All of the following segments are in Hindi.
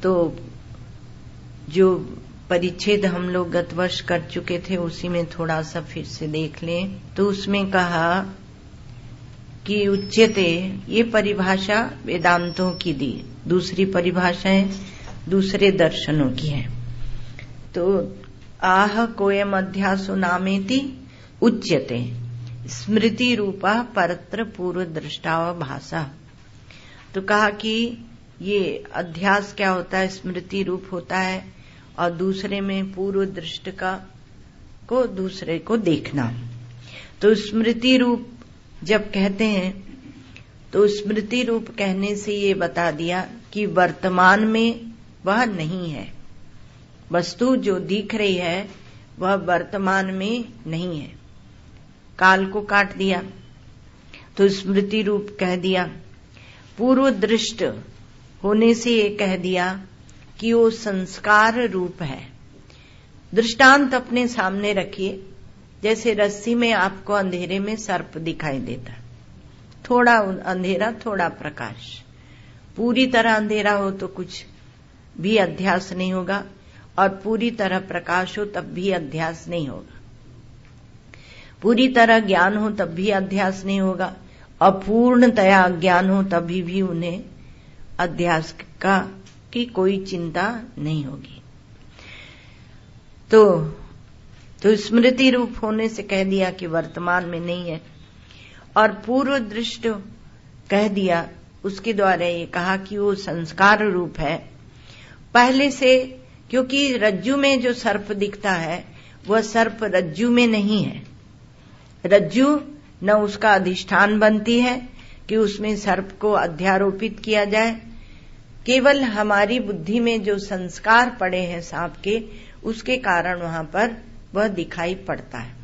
तो जो परिच्छेद हम लोग गत वर्ष कर चुके थे उसी में थोड़ा सा फिर से देख लें। तो उसमें कहा कि उच्यते, ये परिभाषा वेदांतों की दी, दूसरी परिभाषाएं दूसरे दर्शनों की है। तो आह कोयम अध्यासो नामेति उच्यते स्मृति रूपा परत्र पूर्व दृष्टाव भाषा। तो कहा कि ये अध्यास क्या होता है, स्मृति रूप होता है, और दूसरे में पूर्व दृष्ट को दूसरे को देखना। तो स्मृति रूप जब कहते हैं तो स्मृति रूप कहने से ये बता दिया कि वर्तमान में वह नहीं है, वस्तु जो दिख रही है वह वर्तमान में नहीं है, काल को काट दिया तो स्मृति रूप कह दिया। पूर्व दृष्ट होने से ये कह दिया कि वो संस्कार रूप है। दृष्टांत अपने सामने रखिए, जैसे रस्सी में आपको अंधेरे में सर्प दिखाई देता, थोड़ा अंधेरा थोड़ा प्रकाश। पूरी तरह अंधेरा हो तो कुछ भी अध्यास नहीं होगा, और पूरी तरह प्रकाश हो तब भी अध्यास नहीं होगा। पूरी तरह ज्ञान हो तब भी अध्यास नहीं होगा, और पूर्णतया ज्ञान हो तभी भी उन्हें अध्यास की कोई चिंता नहीं होगी। तो स्मृति रूप होने से कह दिया कि वर्तमान में नहीं है, और पूर्व दृष्ट कह दिया, उसके द्वारा ये कहा कि वो संस्कार रूप है पहले से, क्योंकि रज्जु में जो सर्प दिखता है वह सर्प रज्जु में नहीं है। रज्जु न उसका अधिष्ठान बनती है कि उसमें सर्प को अध्यारोपित किया जाए, केवल हमारी बुद्धि में जो संस्कार पड़े हैं सांप के, उसके कारण वहां पर वह दिखाई पड़ता है।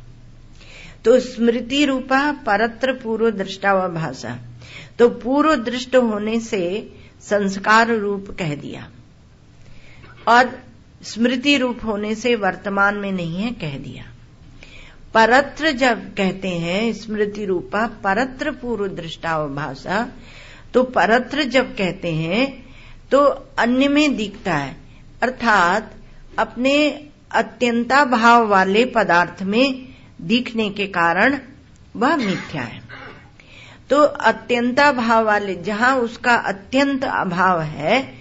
तो स्मृति रूपा परत्र पूर्व दृष्टा व भाषा, तो पूर्व दृष्ट होने से संस्कार रूप कह दिया, और स्मृति रूप होने से वर्तमान में नहीं है कह दिया। परत्र जब कहते हैं स्मृति रूपा परत्र पूर्व दृष्टा व भाषा, तो परत्र जब कहते हैं तो अन्य में दिखता है, अर्थात अपने अत्यंता भाव वाले पदार्थ में दिखने के कारण वह मिथ्या है। तो अत्यंता भाव वाले, जहां उसका अत्यंत अभाव है,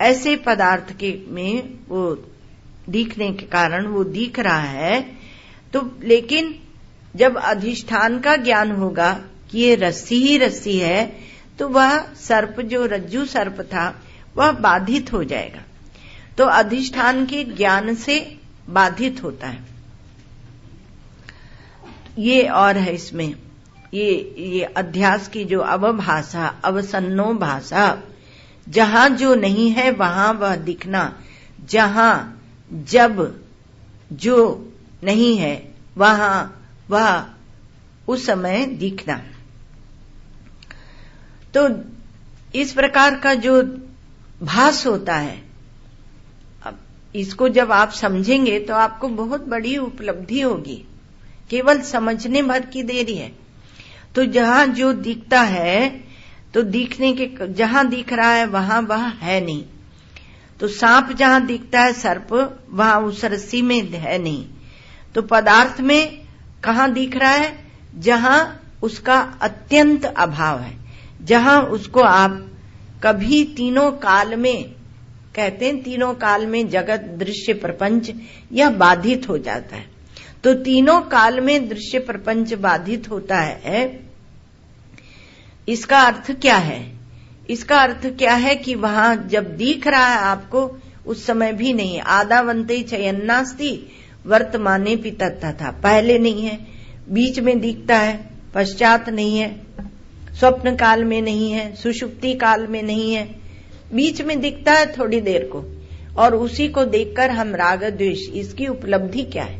ऐसे पदार्थ के में वो दिखने के कारण वो दिख रहा है। तो लेकिन जब अधिष्ठान का ज्ञान होगा कि ये रस्सी ही रस्सी है, तो वह सर्प जो रज्जु सर्प था वह बाधित हो जाएगा। तो अधिष्ठान के ज्ञान से बाधित होता है। ये और है इसमें ये अध्यास की जो अवभाषा, अवसन्नो भाषा, जहां जो नहीं है वहां वह दिखना, जहां जब जो नहीं है वहां वह उस समय दिखना। तो इस प्रकार का जो भास होता है, अब इसको जब आप समझेंगे तो आपको बहुत बड़ी उपलब्धि होगी, केवल समझने भर की देरी है। तो जहां जो दिखता है, तो दिखने के जहां दिख रहा है वहां वह है नहीं। तो सांप जहां दिखता है सर्प, वहां उस रस्सी में है नहीं। तो पदार्थ में कहां दिख रहा है, जहां उसका अत्यंत अभाव है, जहां उसको आप कभी तीनों काल में कहते हैं, तीनों काल में जगत दृश्य प्रपंच यह बाधित हो जाता है। तो तीनों काल में दृश्य प्रपंच बाधित होता है। इसका अर्थ क्या है? इसका अर्थ क्या है कि वहां जब दिख रहा है आपको, उस समय भी नहीं है। आदावंते चयन्नास्ति वर्तमाने पितत्ता था, पहले नहीं है, बीच में दिखता है, पश्चात नहीं है, स्वप्न काल में नहीं है, सुषुप्ति काल में नहीं है, बीच में दिखता है थोड़ी देर को, और उसी को देखकर हम राग द्वेष, इसकी उपलब्धि क्या है?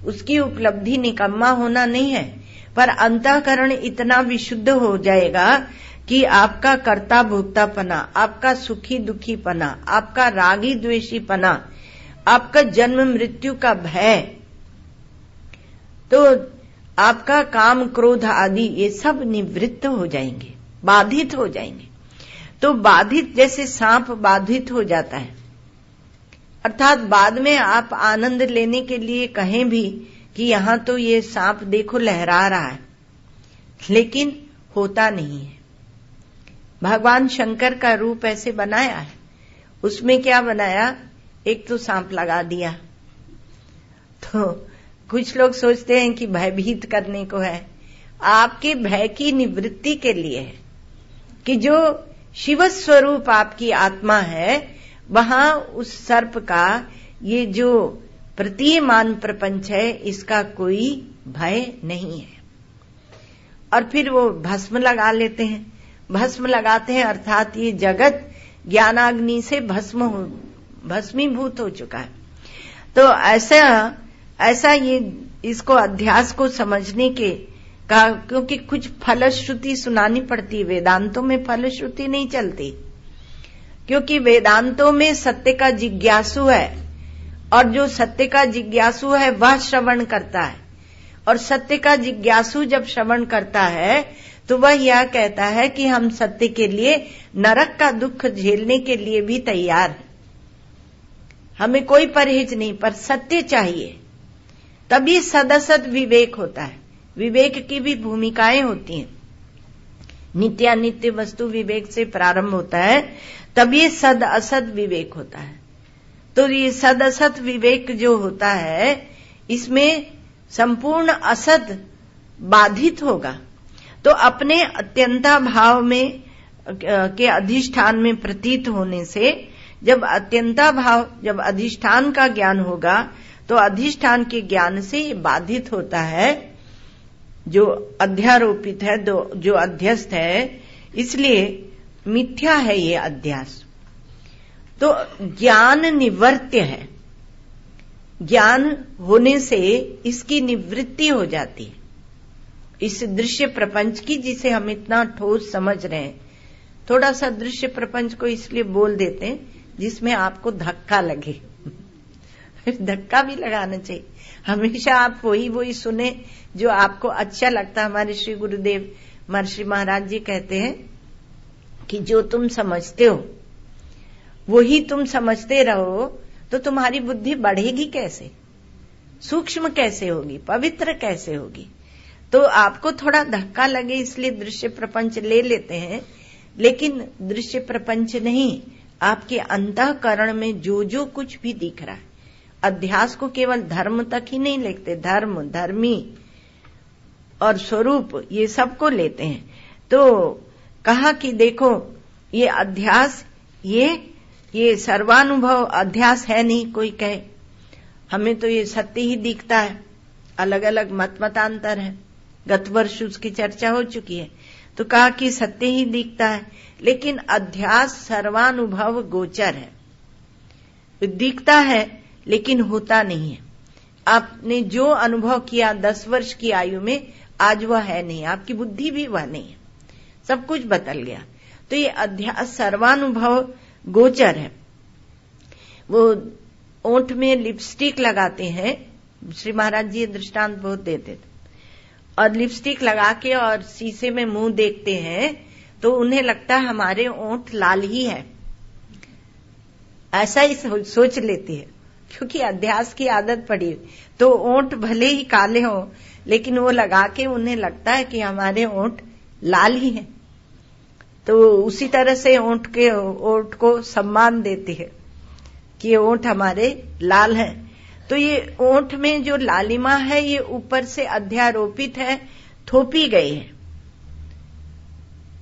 उसकी उपलब्धि निकम्मा होना नहीं है, पर अंतःकरण इतना विशुद्ध हो जाएगा कि आपका कर्ता भोक्तापना, आपका सुखी दुखीपना, आपका रागी द्वेषीपना, आपका जन्म मृत्यु का भय, तो आपका काम क्रोध आदि ये सब निवृत्त हो जाएंगे, बाधित हो जाएंगे। तो बाधित, जैसे सांप बाधित हो जाता है, अर्थात बाद में आप आनंद लेने के लिए कहें भी कि यहां तो ये सांप देखो लहरा रहा है, लेकिन होता नहीं है। भगवान शंकर का रूप ऐसे बनाया है, उसमें क्या बनाया, एक तो सांप लगा दिया। तो कुछ लोग सोचते हैं कि भयभीत करने को है, आपके भय की निवृत्ति के लिए है कि जो शिव स्वरूप आपकी आत्मा है, वहां उस सर्प का ये जो प्रतीयमान प्रपंच है, इसका कोई भय नहीं है। और फिर वो भस्म लगा लेते हैं, भस्म लगाते हैं, अर्थात ये जगत ज्ञानाग्नि से भस्मीभूत हो चुका है। तो ऐसा ये इसको अध्यास को समझने के का, क्योंकि कुछ फलश्रुति सुनानी पड़ती है, वेदांतों में फलश्रुति नहीं चलती, क्योंकि वेदांतों में सत्य का जिज्ञासु है, और जो सत्य का जिज्ञासु है वह श्रवण करता है, और सत्य का जिज्ञासु जब श्रवण करता है तो वह यह कहता है कि हम सत्य के लिए नरक का दुख झेलने के लिए भी तैयार हैं, हमें कोई परहेज नहीं, पर सत्य चाहिए, तभी सदसद विवेक होता है। विवेक की भी भूमिकाएं होती हैं, नित्यानित्य वस्तु विवेक से प्रारंभ होता है, तब ये सद असद विवेक होता है। तो ये सद असद विवेक जो होता है, इसमें संपूर्ण असद बाधित होगा। तो अपने अत्यंता भाव में के अधिष्ठान में प्रतीत होने से, जब अत्यंता भाव, जब अधिष्ठान का ज्ञान होगा, तो अधिष्ठान के ज्ञान से ये बाधित होता है जो अध्यारोपित है, जो अध्यस्त है, इसलिए मिथ्या है ये अध्यास। तो ज्ञान निवर्त्य है, ज्ञान होने से इसकी निवृत्ति हो जाती है, इस दृश्य प्रपंच की, जिसे हम इतना ठोस समझ रहे हैं। थोड़ा सा दृश्य प्रपंच को इसलिए बोल देते हैं जिसमें आपको धक्का लगे धक्का भी लगाना चाहिए, हमेशा आप वही सुने जो आपको अच्छा लगता। हमारे श्री गुरुदेव महर्षि महाराज जी कहते हैं कि जो तुम समझते हो वही तुम समझते रहो, तो तुम्हारी बुद्धि बढ़ेगी कैसे, सूक्ष्म कैसे होगी, पवित्र कैसे होगी। तो आपको थोड़ा धक्का लगे इसलिए दृश्य प्रपंच ले लेते हैं, लेकिन दृश्य प्रपंच नहीं, आपके अंतःकरण में जो जो कुछ भी दिख रहा है, अध्यास को केवल धर्म तक ही नहीं लेते, धर्म, धर्मी और स्वरूप, ये सबको लेते हैं। तो कहा कि देखो ये अध्यास, ये सर्वानुभव अध्यास है नहीं। कोई कहे हमें तो ये सत्य ही दिखता है, अलग अलग मतांतर है, गत वर्ष उसकी चर्चा हो चुकी है। तो कहा कि सत्य ही दिखता है, लेकिन अध्यास सर्वानुभव गोचर है, दिखता है लेकिन होता नहीं है। आपने जो अनुभव किया 10 वर्ष की आयु में, आज वह है नहीं, आपकी बुद्धि भी वह नहीं है, सब कुछ बदल गया। तो ये अध्यास सर्वानुभव गोचर है। वो ओंठ में लिपस्टिक लगाते हैं, श्री महाराज जी ये दृष्टांत बहुत देते थे, और लिपस्टिक लगा के और शीशे में मुंह देखते हैं तो उन्हें लगता है हमारे ओंठ लाल ही है, ऐसा ही सोच लेती है, क्योंकि अध्यास की आदत पड़ी। तो ओंठ भले ही काले हों, लेकिन वो लगा के उन्हें लगता है कि हमारे ओंठ लाल ही हैं। तो उसी तरह से ओंठ को सम्मान देती है कि ये ओंठ हमारे लाल हैं। तो ये ओंठ में जो लालिमा है, ये ऊपर से अध्यारोपित है, थोपी गई है।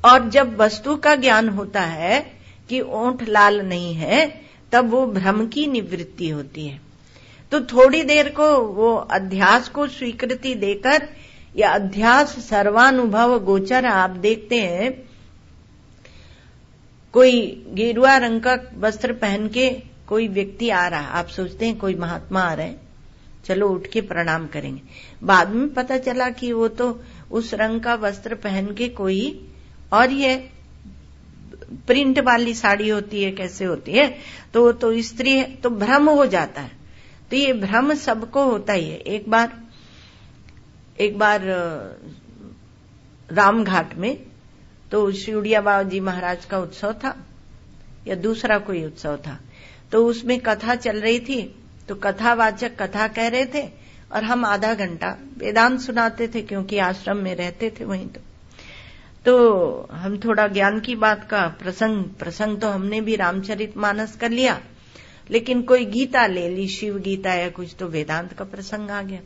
और जब वस्तु का ज्ञान होता है कि ओंठ लाल नहीं है, तब वो भ्रम की निवृत्ति होती है। तो थोड़ी देर को वो अध्यास को स्वीकृति देकर, या अध्यास सर्वानुभव गोचर, आप देखते हैं कोई गेरुआ रंग का वस्त्र पहन के कोई व्यक्ति आ रहा, आप सोचते हैं कोई महात्मा आ रहे हैं, चलो उठ के प्रणाम करेंगे। बाद में पता चला कि वो तो उस रंग का वस्त्र पहन के कोई, और ये प्रिंट वाली साड़ी होती है, कैसे होती है, तो वो तो स्त्री है, तो भ्रम हो जाता है। तो ये भ्रम सबको होता ही है। एक बार रामघाट में तो श्री उड़िया बाबा जी महाराज का उत्सव था, या दूसरा कोई उत्सव था, तो उसमें कथा चल रही थी, तो कथावाचक कथा कह रहे थे और हम आधा घंटा वेदांत सुनाते थे, क्योंकि आश्रम में रहते थे वहीं। तो हम थोड़ा ज्ञान की बात का प्रसंग तो हमने भी रामचरितमानस कर लिया, लेकिन कोई गीता ले ली, शिव गीता या कुछ, तो वेदांत का प्रसंग आ गया।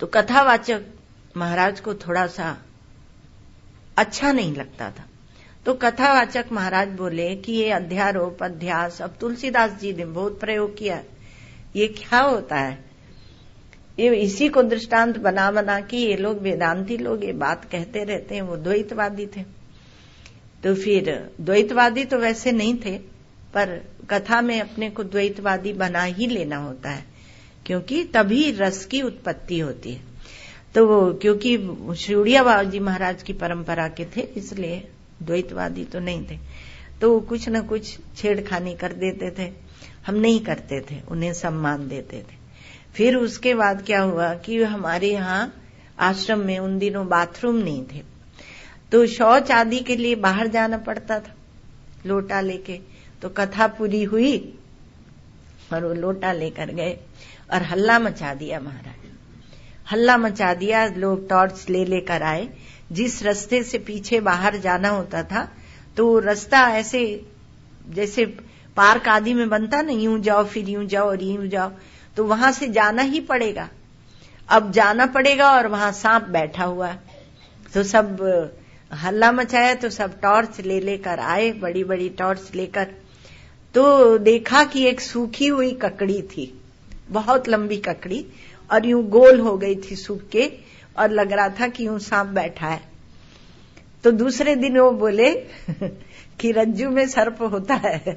तो कथावाचक महाराज को थोड़ा सा अच्छा नहीं लगता था, तो कथावाचक महाराज बोले कि ये अध्यारोप अध्यास, अब तुलसीदास जी ने बहुत प्रयोग किया, ये क्या होता है, ये इसी को दृष्टांत बना बना कि ये लोग वेदांती लोग ये बात कहते रहते हैं, वो द्वैतवादी थे। तो फिर द्वैतवादी तो वैसे नहीं थे, पर कथा में अपने को द्वैतवादी बना ही लेना होता है, क्योंकि तभी रस की उत्पत्ति होती है। तो वो क्योंकि शिवड़िया बाबा जी महाराज की परंपरा के थे, इसलिए द्वैतवादी तो नहीं थे। तो कुछ न कुछ छेड़खानी कर देते थे, हम नहीं करते थे, उन्हें सम्मान देते थे। फिर उसके बाद क्या हुआ कि हमारे यहाँ आश्रम में उन दिनों बाथरूम नहीं थे, तो शौच आदि के लिए बाहर जाना पड़ता था लोटा लेके। तो कथा पूरी हुई और वो लोटा लेकर गए और हल्ला मचा दिया महाराज, हल्ला मचा दिया। लोग टॉर्च ले लेकर आए, जिस रास्ते से पीछे बाहर जाना होता था, तो रास्ता ऐसे जैसे पार्क आदि में बनता ना, यूं जाओ फिर यूं जाओ और यूं जाओ, तो वहां से जाना ही पड़ेगा। अब जाना पड़ेगा और वहां सांप बैठा हुआ, तो सब हल्ला मचाया, तो सब टॉर्च ले लेकर आए, बड़ी बड़ी टॉर्च लेकर। तो देखा कि एक सूखी हुई ककड़ी थी, बहुत लंबी ककड़ी, और यूं गोल हो गई थी सूख के, और लग रहा था कि यूं सांप बैठा है। तो दूसरे दिन वो बोले कि रज्जू में सर्प होता है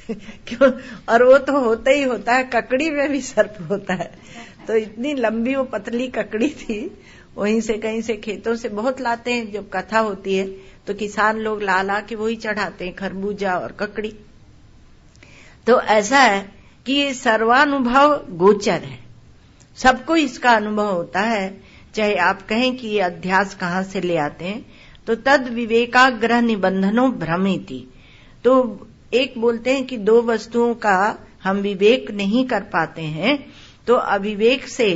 क्यों? और वो तो होता ही होता है, ककड़ी में भी सर्प होता है। तो इतनी लंबी वो पतली ककड़ी थी, वहीं से कहीं से खेतों से बहुत लाते हैं, जब कथा होती है तो किसान लोग ला ला के वही चढ़ाते हैं, खरबूजा और ककड़ी। तो ऐसा है कि ये सर्वानुभव गोचर है, सबको इसका अनुभव होता है। चाहे आप कहें कि ये अध्यास कहाँ से ले आते हैं, तो तद विवेकाग्रह निबंधनो भ्रमेति। तो एक बोलते हैं कि दो वस्तुओं का हम विवेक नहीं कर पाते हैं, तो अविवेक से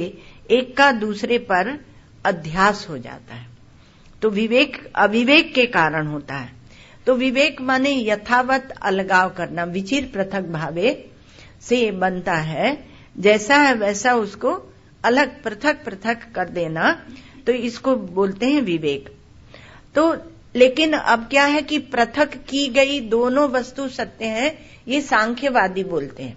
एक का दूसरे पर अध्यास हो जाता है। तो विवेक अविवेक के कारण होता है। तो विवेक माने यथावत अलगाव करना, विचिर पृथक भावे से बनता है, जैसा है वैसा उसको अलग पृथक पृथक कर देना, तो इसको बोलते हैं विवेक। तो लेकिन अब क्या है कि पृथक की गई दोनों वस्तु सत्य है, ये सांख्यवादी बोलते हैं।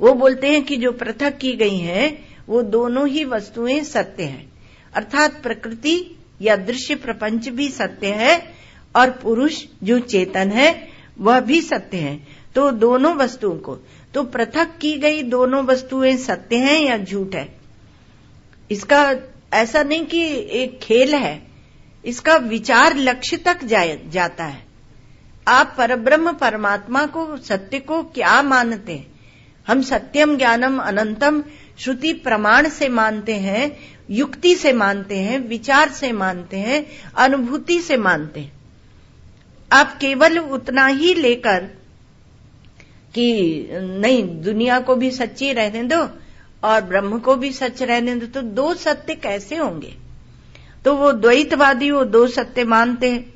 वो बोलते हैं कि जो पृथक की गई हैं वो दोनों ही वस्तुएं सत्य हैं, अर्थात प्रकृति या दृश्य प्रपंच भी सत्य है और पुरुष जो चेतन है वह भी सत्य है। तो दोनों वस्तुओं को, तो पृथक की गई दोनों वस्तुएं सत्य हैं या झूठ है, इसका ऐसा नहीं कि एक खेल है, इसका विचार लक्ष्य तक जाता है। आप परब्रह्म परमात्मा को, सत्य को क्या मानते हैं? हम सत्यम ज्ञानम अनंतम श्रुति प्रमाण से मानते हैं, युक्ति से मानते हैं, विचार से मानते हैं, अनुभूति से मानते हैं। आप केवल उतना ही लेकर कि नहीं दुनिया को भी सच्ची रहने दो और ब्रह्म को भी सच रहने दो, तो दो सत्य कैसे होंगे? तो वो द्वैतवादी वो दो सत्य मानते हैं।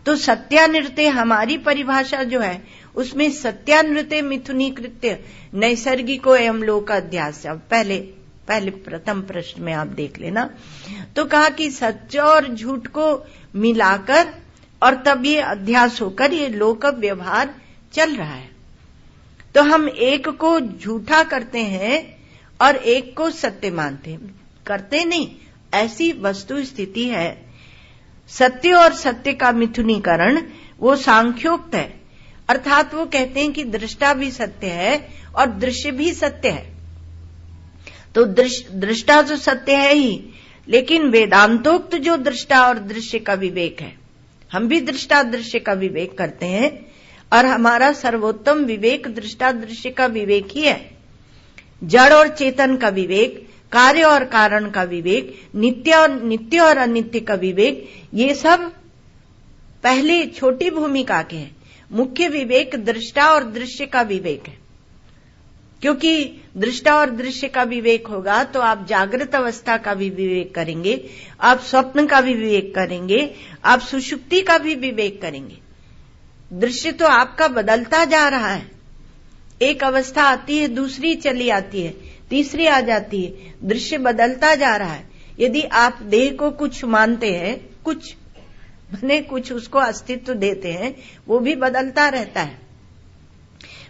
तो सत्यानृत्य हमारी परिभाषा जो है उसमें सत्यानृत्य मिथुनी कृत्य नैसर्गिको एवं लोकाध्यास, पहले प्रथम प्रश्न में आप देख लेना। तो कहा कि सच और झूठ को मिलाकर और तब ये अध्यास होकर ये लोक व्यवहार चल रहा है। तो हम एक को झूठा करते हैं और एक को सत्य मानते हैं, करते नहीं, ऐसी वस्तु स्थिति है। सत्य और सत्य का मिथुनीकरण वो सांख्योक्त है, अर्थात वो कहते हैं कि दृष्टा भी सत्य है और दृश्य भी सत्य है। तो दृष्टा तो सत्य है ही, लेकिन वेदांतोक्त जो दृष्टा और दृश्य का विवेक है, हम भी दृष्टा दृश्य का विवेक करते हैं और हमारा सर्वोत्तम विवेक दृष्टा दृश्य का विवेक ही है। जड़ और चेतन का विवेक, कार्य और कारण का विवेक, नित्य और अनित्य का विवेक, ये सब पहले छोटी भूमिका के हैं। मुख्य विवेक दृष्टा और दृश्य का विवेक है, क्योंकि दृष्टा और दृश्य का विवेक होगा तो आप जागृत अवस्था का भी विवेक करेंगे, आप स्वप्न का भी विवेक करेंगे, आप सुषुप्ति का भी विवेक करेंगे। दृश्य तो आपका बदलता जा रहा है, एक अवस्था आती है, दूसरी चली आती है, तीसरी आ जाती है, दृश्य बदलता जा रहा है। यदि आप देह को कुछ मानते हैं, कुछ उसको अस्तित्व देते हैं, वो भी बदलता रहता है।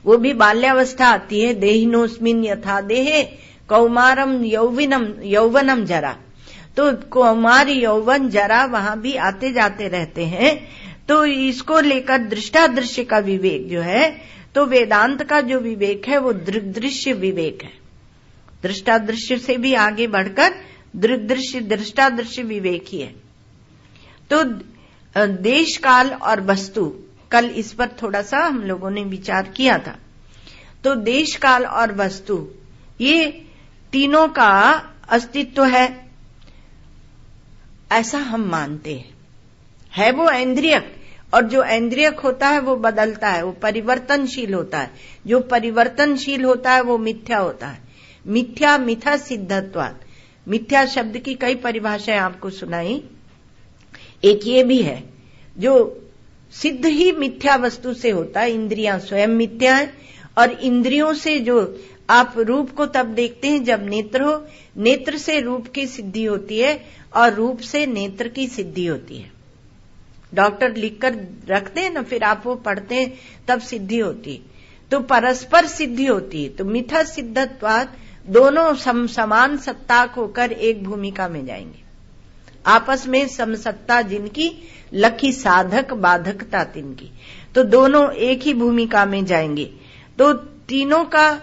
वो भी बाल्यावस्था आती है, देहिनोस्मिन यथा देहे कौमारम यौवनम जरा, तो कौमार यौवन जरा वहां भी आते जाते रहते हैं। तो इसको लेकर दृष्टा दृश्य का विवेक जो है, तो वेदांत का जो विवेक है वो दृग्दृश्य विवेक है। दृष्टा दृश्य से भी आगे बढ़कर दृग्दृश्य दृष्टा दृश्य विवेक ही है। तो देश काल और वस्तु, कल इस पर थोड़ा सा हम लोगों ने विचार किया था। तो देश काल और वस्तु, ये तीनों का अस्तित्व है ऐसा हम मानते हैं। है वो ऐन्द्रियक, और जो ऐन्द्रियक होता है वो बदलता है, वो परिवर्तनशील होता है। जो परिवर्तनशील होता है वो मिथ्या होता है। मिथ्या मिथा सिद्धत्वात्, मिथ्या शब्द की कई परिभाषाएं आपको सुनाई। एक ये भी है, जो सिद्ध ही मिथ्या वस्तु से होता है, इंद्रियां स्वयं मिथ्या है, और इंद्रियों से जो आप रूप को तब देखते हैं जब नेत्र हो, नेत्र से रूप की सिद्धि होती है और रूप से नेत्र की सिद्धि होती है। डॉक्टर लिखकर रखते हैं ना, फिर आप वो पढ़ते हैं तब सिद्धि होती है। तो परस्पर सिद्धि होती है। तो मिथ्या सिद्धत्वात्, दोनों समान सत्ता होकर एक भूमिका में जाएंगे, आपस में समसत्ता जिनकी, लखी साधक बाधकता तिनकी, तो दोनों एक ही भूमिका में जाएंगे। तो तीनों का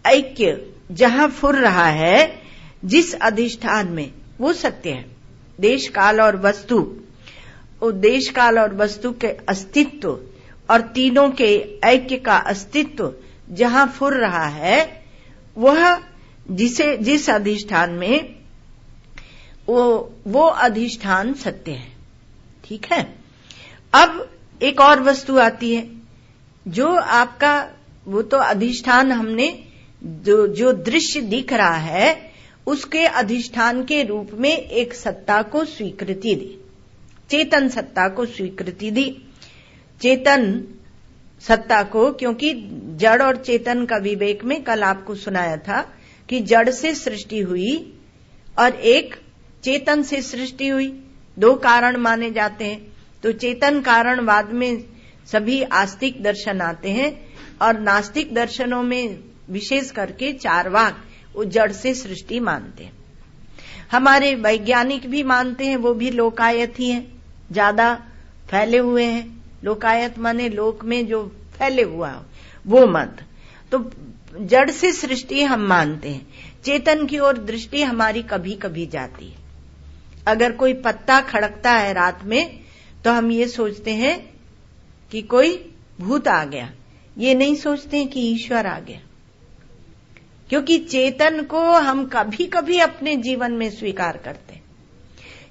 ऐक्य जहां फुर रहा है जिस अधिष्ठान में, वो सत्य है। देश काल और वस्तु, देश काल और वस्तु के अस्तित्व और तीनों के ऐक्य का अस्तित्व जहां फुर रहा है, वह जिस अधिष्ठान में, वो अधिष्ठान सत्य है। ठीक है। अब एक और वस्तु आती है, जो आपका, वो तो अधिष्ठान हमने जो दृश्य दिख रहा है उसके अधिष्ठान के रूप में एक सत्ता को स्वीकृति दी, चेतन सत्ता को स्वीकृति दी। चेतन सत्ता को, क्योंकि जड़ और चेतन का विवेक में कल आपको सुनाया था कि जड़ से सृष्टि हुई और एक चेतन से सृष्टि हुई, दो कारण माने जाते हैं। तो चेतन कारणवाद में सभी आस्तिक दर्शन आते हैं, और नास्तिक दर्शनों में विशेष करके चार्वाक वो जड़ से सृष्टि मानते हैं। हमारे वैज्ञानिक भी मानते हैं, वो भी लोकायत ही हैं, ज्यादा फैले हुए हैं। लोकायत माने लोक में जो फैले हुआ हो, वो मत। तो जड़ से सृष्टि हम मानते हैं, चेतन की ओर दृष्टि हमारी कभी कभी जाती है। अगर कोई पत्ता खड़कता है रात में तो हम ये सोचते हैं कि कोई भूत आ गया, ये नहीं सोचते हैं कि ईश्वर आ गया, क्योंकि चेतन को हम कभी कभी अपने जीवन में स्वीकार करते हैं।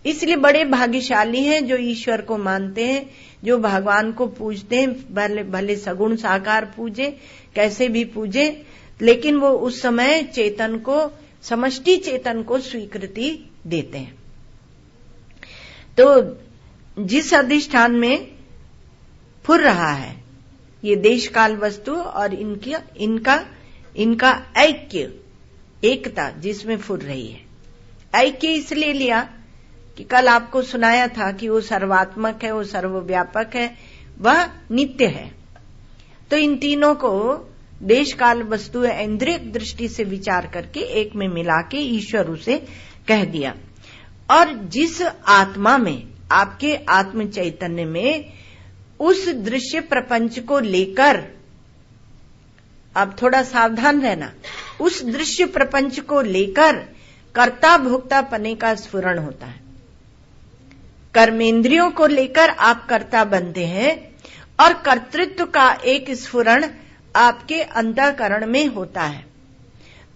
इसलिए बड़े भाग्यशाली हैं जो ईश्वर को मानते हैं, जो भगवान को पूजते हैं, भले सगुण साकार पूजे, कैसे भी पूजे, लेकिन वो उस समय चेतन को, समष्टि चेतन को स्वीकृति देते हैं। तो जिस अधिष्ठान में फुर रहा है ये देश काल वस्तु और इनका ऐक्य, एकता जिसमें फुर रही है। ऐक्य इसलिए लिया कि कल आपको सुनाया था कि वो सर्वात्मक है, वो सर्वव्यापक है, वह नित्य है। तो इन तीनों को देश काल वस्तु इंद्रिय दृष्टि से विचार करके एक में मिला के ईश्वर उसे कह दिया। और जिस आत्मा में, आपके आत्म चैतन्य में उस दृश्य प्रपंच को लेकर, अब थोड़ा सावधान रहना, उस दृश्य प्रपंच को लेकर कर्ता भोक्ता पने का स्फुरण होता है। कर्मेंद्रियों को लेकर आप कर्ता बनते हैं और कर्तृत्व का एक स्फुरण आपके अंतःकरण में होता है।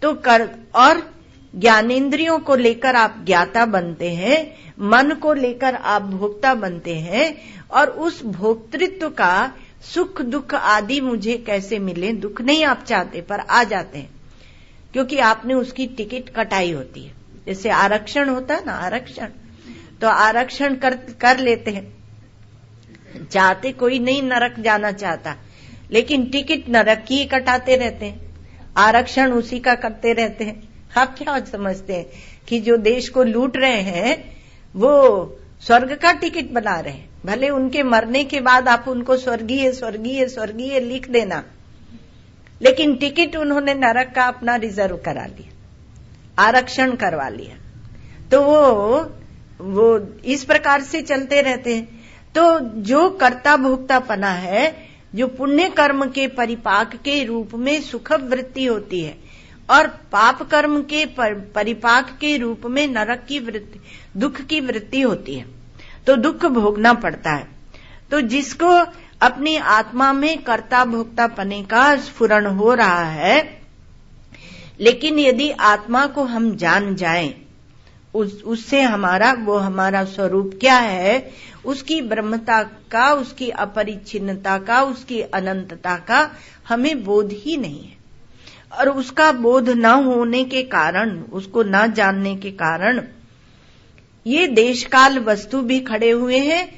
तो और ज्ञानेंद्रियों को लेकर आप ज्ञाता बनते हैं, मन को लेकर आप भोक्ता बनते हैं, और उस भोक्तृत्व का सुख दुख आदि मुझे कैसे मिले, दुख नहीं आप चाहते पर आ जाते हैं, क्योंकि आपने उसकी टिकट कटाई होती है। जैसे आरक्षण होता है ना, आरक्षण, तो आरक्षण कर लेते हैं, चाहते कोई नहीं नरक जाना चाहता, लेकिन टिकट नरक की कटाते रहते हैं, आरक्षण उसी का करते रहते हैं। आप क्या समझते हैं कि जो देश को लूट रहे हैं वो स्वर्ग का टिकट बना रहे हैं? भले उनके मरने के बाद आप उनको स्वर्गीय स्वर्गीय स्वर्गीय लिख देना, लेकिन टिकट उन्होंने नरक का अपना रिजर्व करा लिया, आरक्षण करवा लिया। तो वो इस प्रकार से चलते रहते हैं। तो जो कर्ता भोक्तापना है, जो पुण्य कर्म के परिपाक के रूप में सुख वृत्ति होती है और पाप कर्म के परिपाक के रूप में नरक की वृत्ति, दुख की वृत्ति होती है, तो दुख भोगना पड़ता है। तो जिसको अपनी आत्मा में कर्ता भोक्तापने का स्फुरण हो रहा है, लेकिन यदि आत्मा को हम जान जाएं, उससे हमारा स्वरूप क्या है, उसकी ब्रह्मता का, उसकी अपरिच्छिन्नता का, उसकी अनंतता का हमें बोध ही नहीं है। और उसका बोध न होने के कारण, उसको न जानने के कारण ये देशकाल वस्तु भी खड़े हुए हैं,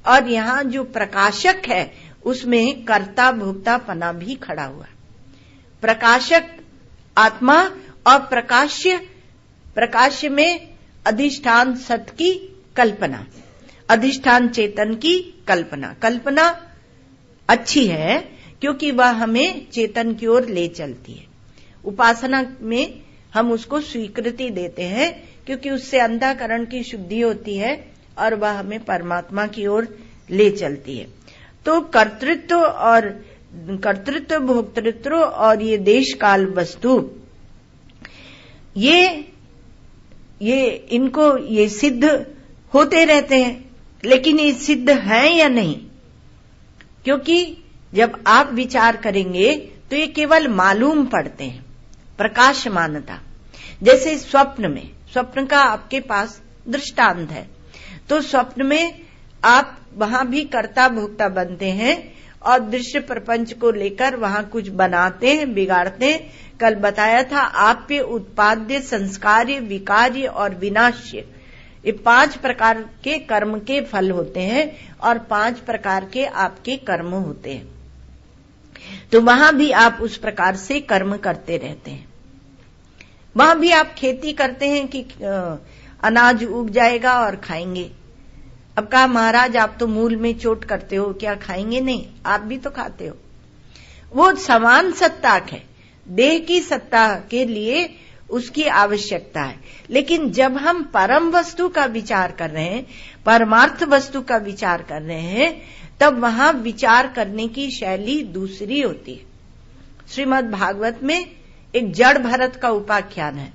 और यहाँ जो प्रकाशक है उसमें कर्ता भोक्तापना भी खड़ा हुआ है। प्रकाशक आत्मा और प्रकाश्य में अधिष्ठान सत की कल्पना, अधिष्ठान चेतन की कल्पना अच्छी है, क्योंकि वह हमें चेतन की ओर ले चलती है। उपासना में हम उसको स्वीकृति देते हैं, क्योंकि उससे अंतःकरण की शुद्धि होती है और वह हमें परमात्मा की ओर ले चलती है। तो कर्तृत्व भोक्तृत्व और ये देश काल वस्तु, ये सिद्ध होते रहते हैं, लेकिन ये सिद्ध हैं या नहीं? क्योंकि जब आप विचार करेंगे तो ये केवल मालूम पड़ते हैं, प्रकाशमानता। जैसे स्वप्न का आपके पास दृष्टांत है, तो स्वप्न में आप वहां भी कर्ता भोक्ता बनते हैं और दृश्य प्रपंच को लेकर वहां कुछ बनाते हैं, बिगाड़ते हैं। कल बताया था आप्य, उत्पाद्य, संस्कार्य, विकार्य और विनाश्य, ये 5 प्रकार के कर्म के फल होते हैं और 5 प्रकार के आपके कर्म होते हैं। तो वहां भी आप उस प्रकार से कर्म करते रहते हैं। वहां भी आप खेती करते हैं कि अनाज उग जाएगा और खाएंगे। अब कहा महाराज आप तो मूल में चोट करते हो, क्या खाएंगे? नहीं, आप भी तो खाते हो। वो समान सत्ता है, देह की सत्ता के लिए उसकी आवश्यकता है। लेकिन जब हम परम वस्तु का विचार कर रहे हैं, परमार्थ वस्तु का विचार कर रहे हैं, तब वहां विचार करने की शैली दूसरी होती है। श्रीमद् भागवत में एक जड़ भरत का उपाख्यान है।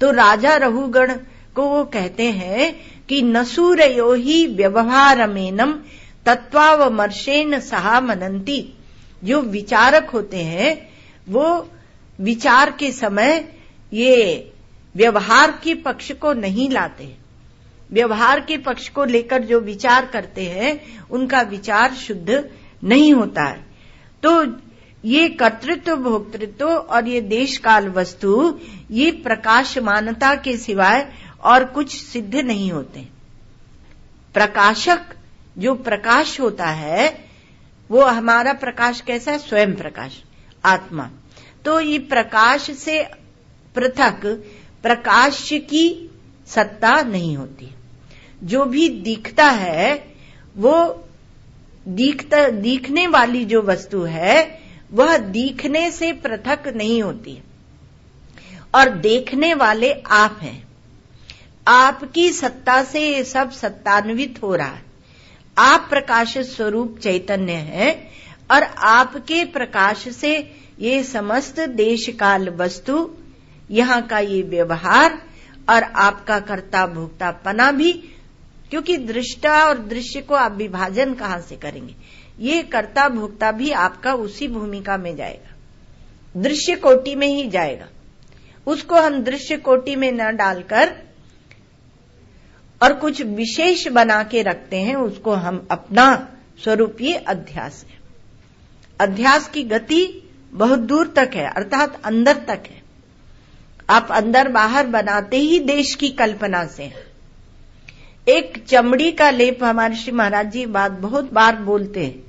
तो राजा रघुगण को वो कहते हैं कि नसूरयो ही व्यवहारमेनम तत्वावमर्शेन सहा मनंती। जो विचारक होते हैं वो विचार के समय ये व्यवहार के पक्ष को नहीं लाते। व्यवहार के पक्ष को लेकर जो विचार करते हैं उनका विचार शुद्ध नहीं होता है। तो ये कर्तृत्व भोक्तृत्व और ये देश काल वस्तु, ये प्रकाशमानता के सिवाय और कुछ सिद्ध नहीं होते। प्रकाशक जो प्रकाश होता है वो हमारा प्रकाश कैसा है? स्वयं प्रकाश, आत्मा। तो ये प्रकाश से पृथक प्रकाश की सत्ता नहीं होती। जो भी दिखता है वो दिखने वाली जो वस्तु है वह दिखने से पृथक नहीं होती, और देखने वाले आप हैं। आपकी सत्ता से ये सब सत्तान्वित हो रहा है। आप प्रकाश स्वरूप चैतन्य हैं और आपके प्रकाश से ये समस्त देश काल वस्तु, यहाँ का ये व्यवहार और आपका कर्ता भोक्तापना भी, क्योंकि दृष्टा और दृश्य को आप विभाजन कहां से करेंगे? ये कर्ता भोक्ता भी आपका उसी भूमिका में जाएगा, दृश्य कोटि में ही जाएगा। उसको हम दृश्य कोटि में न डालकर और कुछ विशेष बना के रखते हैं, उसको हम अपना स्वरूप ये अध्यास है। अध्यास की गति बहुत दूर तक है, अर्थात अंदर तक है। आप अंदर बाहर बनाते ही देश की कल्पना से हैं। एक चमड़ी का लेप, हमारे श्री महाराज जी बात बहुत बार बोलते हैं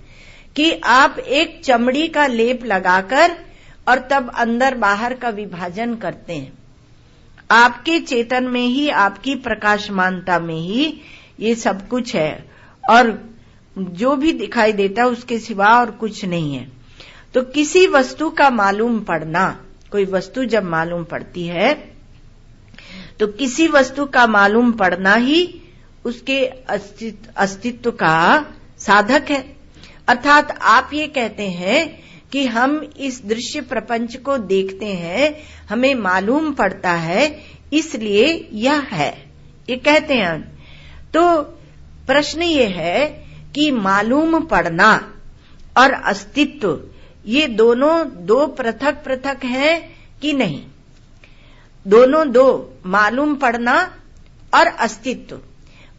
कि आप एक चमड़ी का लेप लगाकर और तब अंदर बाहर का विभाजन करते हैं। आपके चेतन में ही, आपकी प्रकाशमानता में ही ये सब कुछ है, और जो भी दिखाई देता है उसके सिवा और कुछ नहीं है। तो किसी वस्तु का मालूम पड़ना, कोई वस्तु जब मालूम पड़ती है तो किसी वस्तु का मालूम पड़ना ही उसके अस्तित्व का साधक है। अर्थात आप ये कहते हैं कि हम इस दृश्य प्रपंच को देखते हैं, हमें मालूम पड़ता है, इसलिए यह है, ये कहते हैं। तो प्रश्न ये है कि मालूम पड़ना और अस्तित्व ये दोनों दो पृथक पृथक हैं कि नहीं? दोनों दो, मालूम पड़ना और अस्तित्व,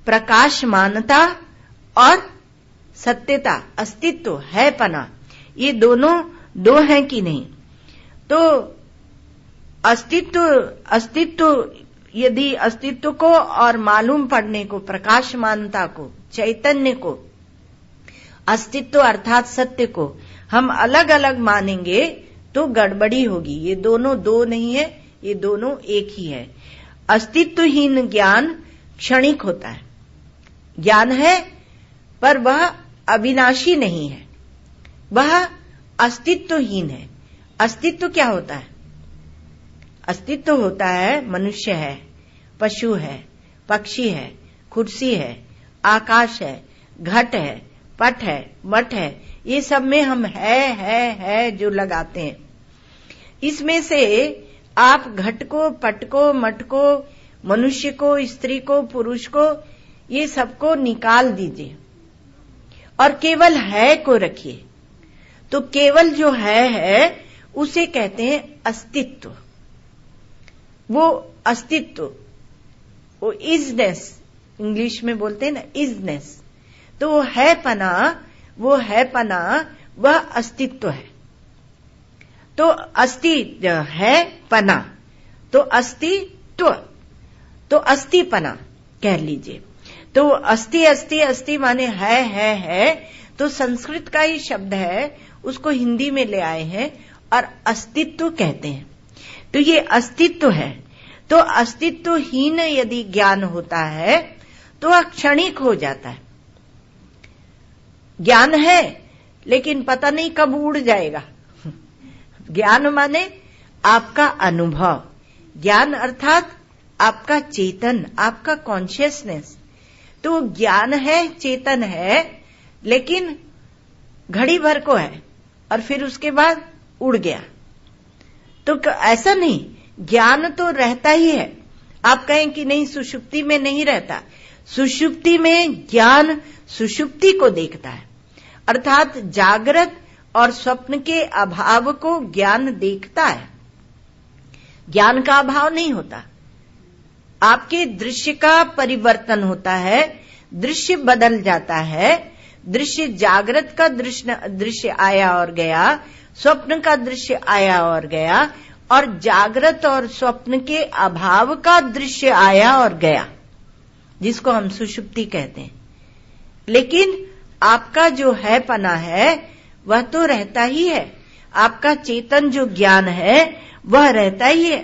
प्रकाशमानता और सत्यता, अस्तित्व है पना, ये दोनों दो हैं कि नहीं? तो अस्तित्व यदि अस्तित्व को और मालूम पड़ने को, प्रकाशमानता को, चैतन्य को, अस्तित्व अर्थात सत्य को हम अलग अलग मानेंगे तो गड़बड़ी होगी। ये दोनों दो नहीं है, ये दोनों एक ही है। अस्तित्वहीन ज्ञान क्षणिक होता है, ज्ञान है पर वह अविनाशी नहीं है, वह अस्तित्वहीन है। अस्तित्व क्या होता है? अस्तित्व होता है मनुष्य है, पशु है, पक्षी है, कुर्सी है, आकाश है, घट है, पट है, मठ है, ये सब में हम है जो लगाते हैं। इसमें से आप घट को, पट को, मठ को, मनुष्य को, स्त्री को, पुरुष को, ये सबको निकाल दीजिए और केवल है को रखिए। तो केवल जो है उसे कहते हैं अस्तित्व। वो अस्तित्व, वो इजनेस, इंग्लिश में बोलते हैं ना इजनेस, तो वो है पना, वो है पना, वह अस्तित्व है। तो अस्तित्व है पना, तो अस्तित्व, तो अस्तिपना कह लीजिए। तो अस्ति अस्ति अस्ति माने है, तो संस्कृत का ही शब्द है, उसको हिंदी में ले आए हैं और अस्तित्व कहते हैं। तो ये अस्तित्व है। तो अस्तित्वहीन यदि ज्ञान होता है तो वह क्षणिक हो जाता है। ज्ञान है लेकिन पता नहीं कब उड़ जाएगा। ज्ञान माने आपका अनुभव, ज्ञान अर्थात आपका चेतन, आपका कॉन्शियसनेस। तो ज्ञान है, चेतन है, लेकिन घड़ी भर को है और फिर उसके बाद उड़ गया। तो ऐसा नहीं, ज्ञान तो रहता ही है। आप कहें कि नहीं सुषुप्ति में नहीं रहता, सुषुप्ति में ज्ञान सुषुप्ति को देखता है, अर्थात जागृत और स्वप्न के अभाव को ज्ञान देखता है। ज्ञान का अभाव नहीं होता, आपके दृश्य का परिवर्तन होता है, दृश्य बदल जाता है। दृश्य जागृत का दृश्य आया और गया, स्वप्न का दृश्य आया और गया, और जागृत और स्वप्न के अभाव का दृश्य आया और गया, जिसको हम सुषुप्ति कहते हैं। लेकिन आपका जो है पना है वह तो रहता ही है, आपका चेतन जो ज्ञान है वह रहता ही है।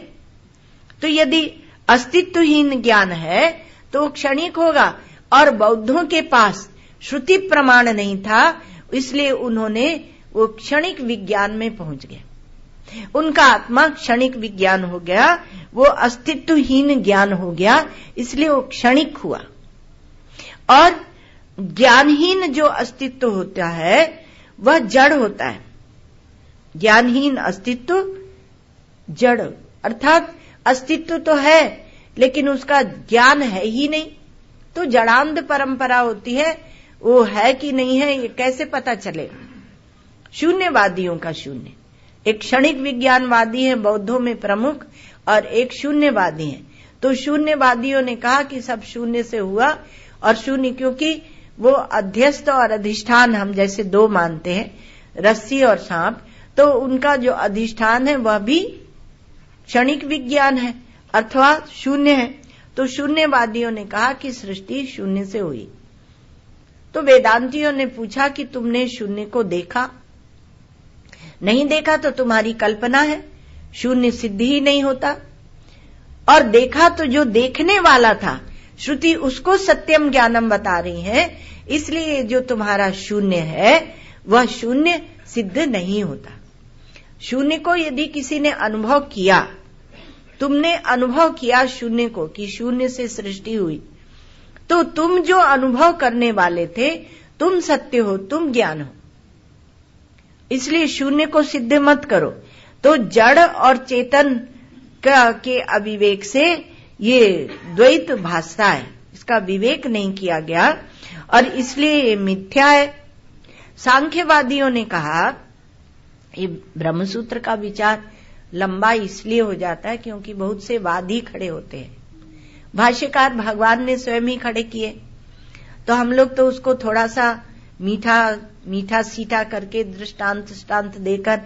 तो यदि अस्तित्वहीन ज्ञान है तो क्षणिक होगा, और बौद्धों के पास श्रुति प्रमाण नहीं था, इसलिए उन्होंने वो क्षणिक विज्ञान में पहुंच गए। उनका आत्मा क्षणिक विज्ञान हो गया, वो अस्तित्वहीन ज्ञान हो गया, इसलिए वो क्षणिक हुआ। और ज्ञानहीन जो अस्तित्व होता है वह जड़ होता है। ज्ञानहीन अस्तित्व जड़, अर्थात अस्तित्व तो है लेकिन उसका ज्ञान है ही नहीं। तो जड़ांध परंपरा होती है, वो है कि नहीं है ये कैसे पता चलेगा? शून्यवादियों का शून्य, एक क्षणिक विज्ञानवादी है बौद्धों में प्रमुख, और एक शून्यवादी है। तो शून्यवादियों ने कहा कि सब शून्य से हुआ, और शून्य क्योंकि वो अध्यस्त और अधिष्ठान हम जैसे दो मानते हैं, रस्सी और सांप, तो उनका जो अधिष्ठान है वह भी क्षणिक विज्ञान है अथवा शून्य है। तो शून्यवादियों ने कहा कि सृष्टि शून्य से हुई। तो वेदांतियों ने पूछा कि तुमने शून्य को देखा? नहीं देखा तो तुम्हारी कल्पना है, शून्य सिद्ध ही नहीं होता। और देखा तो जो देखने वाला था, श्रुति उसको सत्यम ज्ञानम बता रही है, इसलिए जो तुम्हारा शून्य है वह शून्य सिद्ध नहीं होता। शून्य को यदि किसी ने अनुभव किया, तुमने अनुभव किया शून्य को कि शून्य से सृष्टि हुई, तो तुम जो अनुभव करने वाले थे तुम सत्य हो, तुम ज्ञान हो। इसलिए शून्य को सिद्ध मत करो। तो जड़ और चेतन के अविवेक से ये द्वैत भासता है, इसका विवेक नहीं किया गया और इसलिए ये मिथ्या है। सांख्यवादियों ने कहा, ये ब्रह्मसूत्र का विचार लंबा इसलिए हो जाता है क्योंकि बहुत से वादी खड़े होते हैं। भाष्यकार भगवान ने स्वयं ही खड़े किए, तो हम लोग तो उसको थोड़ा सा मीठा सीठा करके दृष्टांत देकर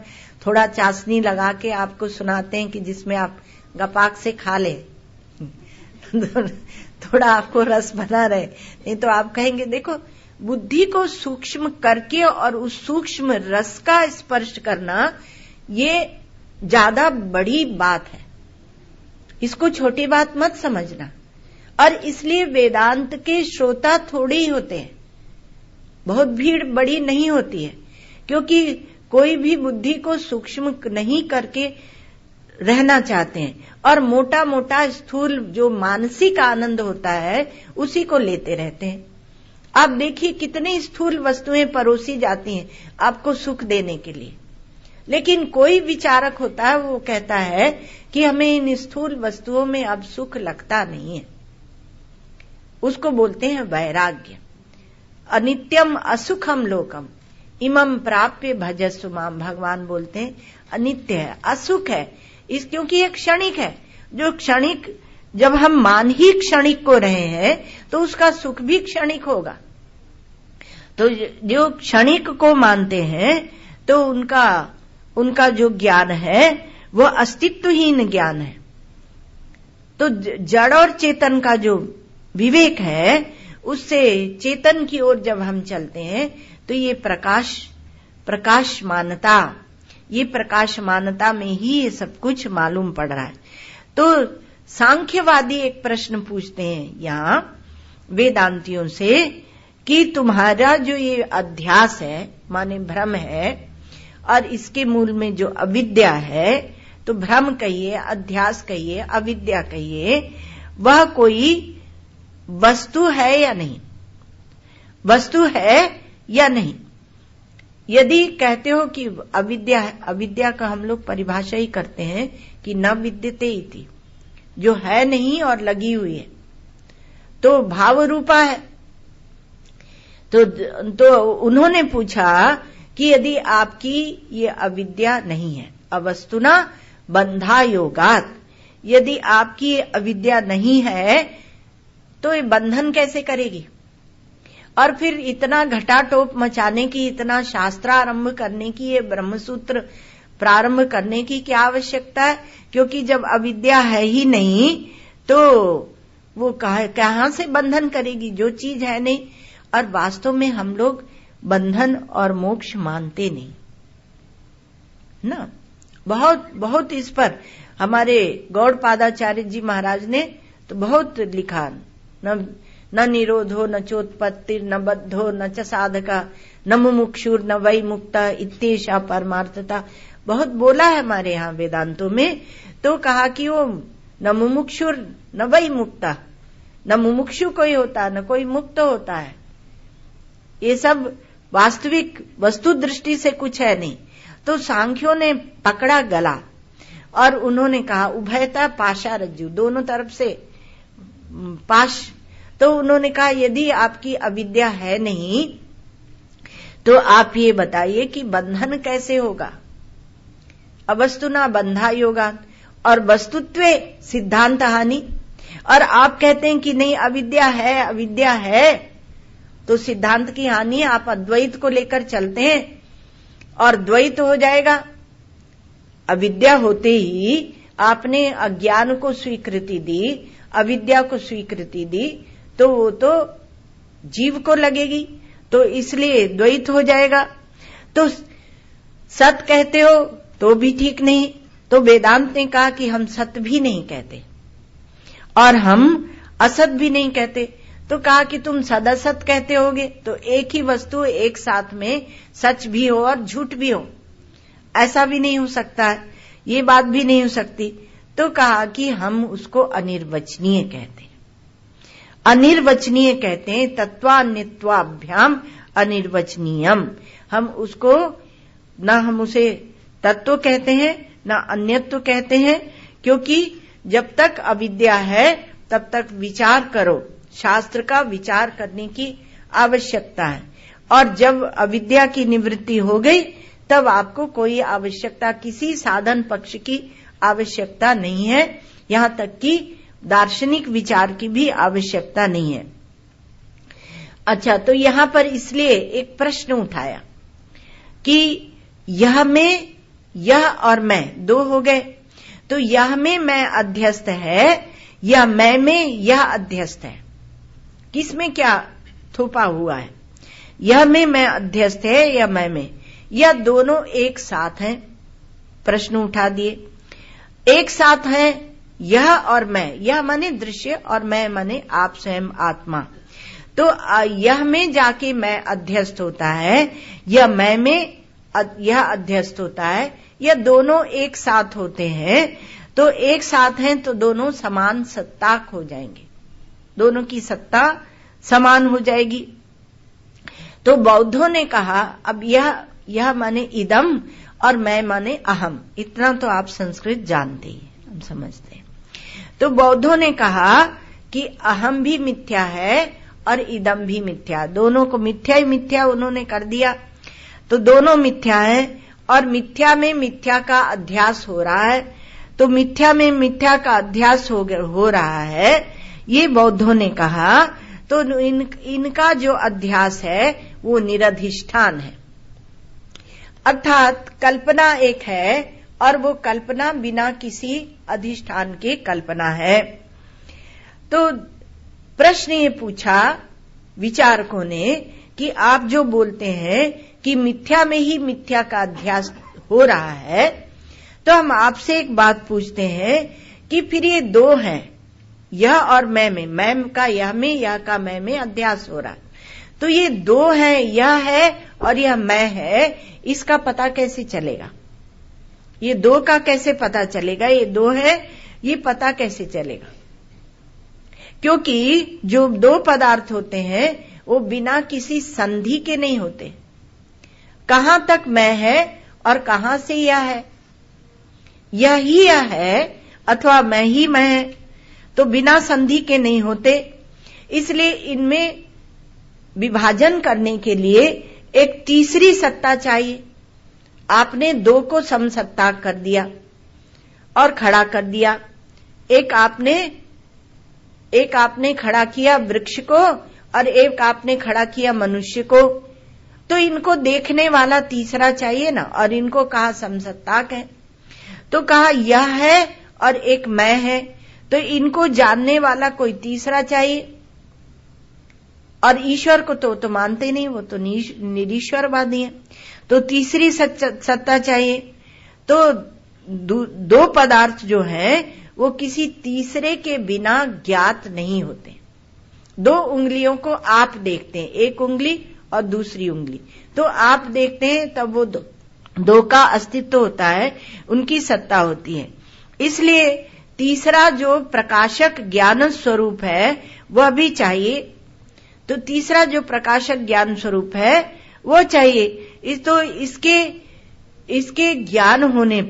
थोड़ा चाशनी लगा के आपको सुनाते हैं कि जिसमें आप गपाक से खा ले थोड़ा आपको रस बना रहे। नहीं तो आप कहेंगे देखो, बुद्धि को सूक्ष्म करके और उस सूक्ष्म रस का स्पर्श करना ये ज्यादा बड़ी बात है, इसको छोटी बात मत समझना। और इसलिए वेदांत के श्रोता थोड़े ही होते हैं, बहुत भीड़ बड़ी नहीं होती है, क्योंकि कोई भी बुद्धि को सूक्ष्म नहीं करके रहना चाहते हैं और मोटा मोटा स्थूल जो मानसिक आनंद होता है उसी को लेते रहते हैं। आप देखिए कितनी स्थूल वस्तुएं परोसी जाती हैं आपको सुख देने के लिए, लेकिन कोई विचारक होता है वो कहता है कि हमें इन स्थूल वस्तुओं में अब सुख लगता नहीं है, उसको बोलते हैं वैराग्य। अनित्यम असुखम लोकम इमम प्राप्य भजस्व माम, भगवान बोलते हैं अनित्य है, असुख है, इस क्योंकि ये क्षणिक है। जो क्षणिक, जब हम मान ही क्षणिक को रहे हैं तो उसका सुख भी क्षणिक होगा। तो जो क्षणिक को मानते हैं तो उनका जो ज्ञान है वो अस्तित्वहीन ज्ञान है। तो जड़ और चेतन का जो विवेक है उससे चेतन की ओर जब हम चलते हैं तो ये प्रकाशमानता में ही ये सब कुछ मालूम पड़ रहा है। तो सांख्यवादी एक प्रश्न पूछते हैं यहां वेदांतियों से कि तुम्हारा जो ये अध्यास है, माने भ्रम है, और इसके मूल में जो अविद्या है, तो भ्रम कहिए, अध्यास कहिए, अविद्या कहिए, वह कोई वस्तु है या नहीं? वस्तु है या नहीं? यदि कहते हो कि अविद्या है, अविद्या का हम लोग परिभाषा ही करते हैं कि न विद्यते इति, जो है नहीं और लगी हुई है, तो भाव रूपा है। तो उन्होंने पूछा कि यदि आपकी ये अविद्या नहीं है, अवस्तुना बंधा योगात, यदि आपकी ये अविद्या नहीं है तो ये बंधन कैसे करेगी? और फिर इतना घटाटोप मचाने की, इतना शास्त्रारंभ करने की, ये ब्रह्मसूत्र प्रारंभ करने की क्या आवश्यकता है? क्योंकि जब अविद्या है ही नहीं तो वो कहां से बंधन करेगी, जो चीज है नहीं। और वास्तव में हम लोग बंधन और मोक्ष मानते नहीं ना। बहुत इस पर हमारे गौड़पादाचार्य जी महाराज ने तो बहुत लिखा, न निरोधो न चोत्पत्ति न बद्धो न च साधका न मुमुक्षुर न वै मुक्ता इत्येषा परमार्थता, बहुत बोला है हमारे यहाँ वेदांतों में। तो कहा कि वो न मुमुक्षुर न वै मुक्ता, न मुमुक्षु कोई होता न कोई मुक्त होता है, ये सब वास्तविक वस्तु दृष्टि से कुछ है नहीं। तो सांख्यों ने पकड़ा गला और उन्होंने कहा उभयता पाशा रज्जु, दोनों तरफ से पाश। तो उन्होंने कहा यदि आपकी अविद्या है नहीं तो आप ये बताइए कि बंधन कैसे होगा? अवस्तुना बंधा योगा और वस्तुत्वे सिद्धांत हानि। और आप कहते हैं कि नहीं अविद्या है, अविद्या है, तो सिद्धांत की हानि है। आप अद्वैत को लेकर चलते हैं और द्वैत हो जाएगा। अविद्या होते ही आपने अज्ञान को स्वीकृति दी, अविद्या को स्वीकृति दी, तो वो तो जीव को लगेगी, तो इसलिए द्वैत हो जाएगा। तो सत कहते हो तो भी ठीक नहीं। तो वेदांत ने कहा कि हम सत भी नहीं कहते और हम असत भी नहीं कहते। तो कहा कि तुम सदसत कहते होगे, तो एक ही वस्तु एक साथ में सच भी हो और झूठ भी हो, ऐसा भी नहीं हो सकता है, ये बात भी नहीं हो सकती। तो कहा कि हम उसको अनिर्वचनीय कहते हैं। अनिर्वचनीय कहते हैं, तत्वान्यत्वाभ्याम अनिर्वचनीयम। हम उसको ना हम उसे तत्व कहते हैं ना अन्यत्व कहते हैं, क्योंकि जब तक अविद्या है तब तक विचार करो, शास्त्र का विचार करने की आवश्यकता है। और जब अविद्या की निवृत्ति हो गई तब आपको कोई आवश्यकता, किसी साधन पक्ष की आवश्यकता नहीं है, यहां तक कि दार्शनिक विचार की भी आवश्यकता नहीं है। अच्छा, तो यहां पर इसलिए एक प्रश्न उठाया कि यह में यह और मैं दो हो गए, तो यह में मैं अध्यस्त है या मैं में यह अध्यस्त है, किसमें क्या थोपा हुआ है? यह में मैं अध्यस्त है या मैं में, या दोनों एक साथ हैं? प्रश्न उठा दिए। एक साथ है यह और मैं, यह माने दृश्य और मैं माने आप स्वयं आत्मा। तो यह में जाके मैं अध्यस्त होता है या मैं में यह अध्यस्त होता है, या दोनों एक साथ होते हैं। तो एक साथ हैं तो दोनों समान सत्ताक हो जाएंगे, दोनों की सत्ता समान हो जाएगी। तो बौद्धों ने कहा अब यह माने इदम और मैं माने अहम, इतना तो आप संस्कृत जानते ही, हम समझते हैं। तो बौद्धों ने कहा कि अहम भी मिथ्या है और इदम भी मिथ्या, दोनों को मिथ्या ही मिथ्या उन्होंने कर दिया। तो दोनों मिथ्या है और मिथ्या में मिथ्या का अध्यास हो रहा है, तो मिथ्या में मिथ्या का अध्यास हो रहा है, ये बौद्धों ने कहा। तो इनका जो अध्यास है वो निरधिष्ठान है, अर्थात कल्पना एक है और वो कल्पना बिना किसी अधिष्ठान के कल्पना है। तो प्रश्न ये पूछा विचारकों ने कि आप जो बोलते हैं कि मिथ्या में ही मिथ्या का अध्यास हो रहा है, तो हम आपसे एक बात पूछते हैं कि फिर ये दो हैं, यह और मैं का यह में, यह का मैं में अध्यास हो रहा है, तो ये दो हैं, यह है और यह मैं है, इसका पता कैसे चलेगा? ये दो का कैसे पता चलेगा? ये दो है, ये पता कैसे चलेगा? क्योंकि जो दो पदार्थ होते हैं वो बिना किसी संधि के नहीं होते। कहां तक मैं है और कहां से यह है, यह ही यह है अथवा मैं ही मैं है, तो बिना संधि के नहीं होते। इसलिए इनमें विभाजन करने के लिए एक तीसरी सत्ता चाहिए। आपने दो को समसत्ता कर दिया और खड़ा कर दिया। एक आपने खड़ा किया वृक्ष को और एक आपने खड़ा किया मनुष्य को, तो इनको देखने वाला तीसरा चाहिए ना, और इनको कहा समसत्ताक है। तो कहा यह है और एक मैं है, तो इनको जानने वाला कोई तीसरा चाहिए। और ईश्वर को तो मानते नहीं, वो तो निरीश्वरवादी है, तो तीसरी सत्ता चाहिए। तो दो पदार्थ जो हैं वो किसी तीसरे के बिना ज्ञात नहीं होते। दो उंगलियों को आप देखते हैं, एक उंगली और दूसरी उंगली, तो आप देखते हैं तब वो दो का अस्तित्व होता है, उनकी सत्ता होती है। इसलिए तीसरा जो प्रकाशक ज्ञान स्वरूप है वह भी चाहिए। तो तीसरा जो प्रकाशक ज्ञान स्वरूप है वो चाहिए। तो इसके ज्ञान होने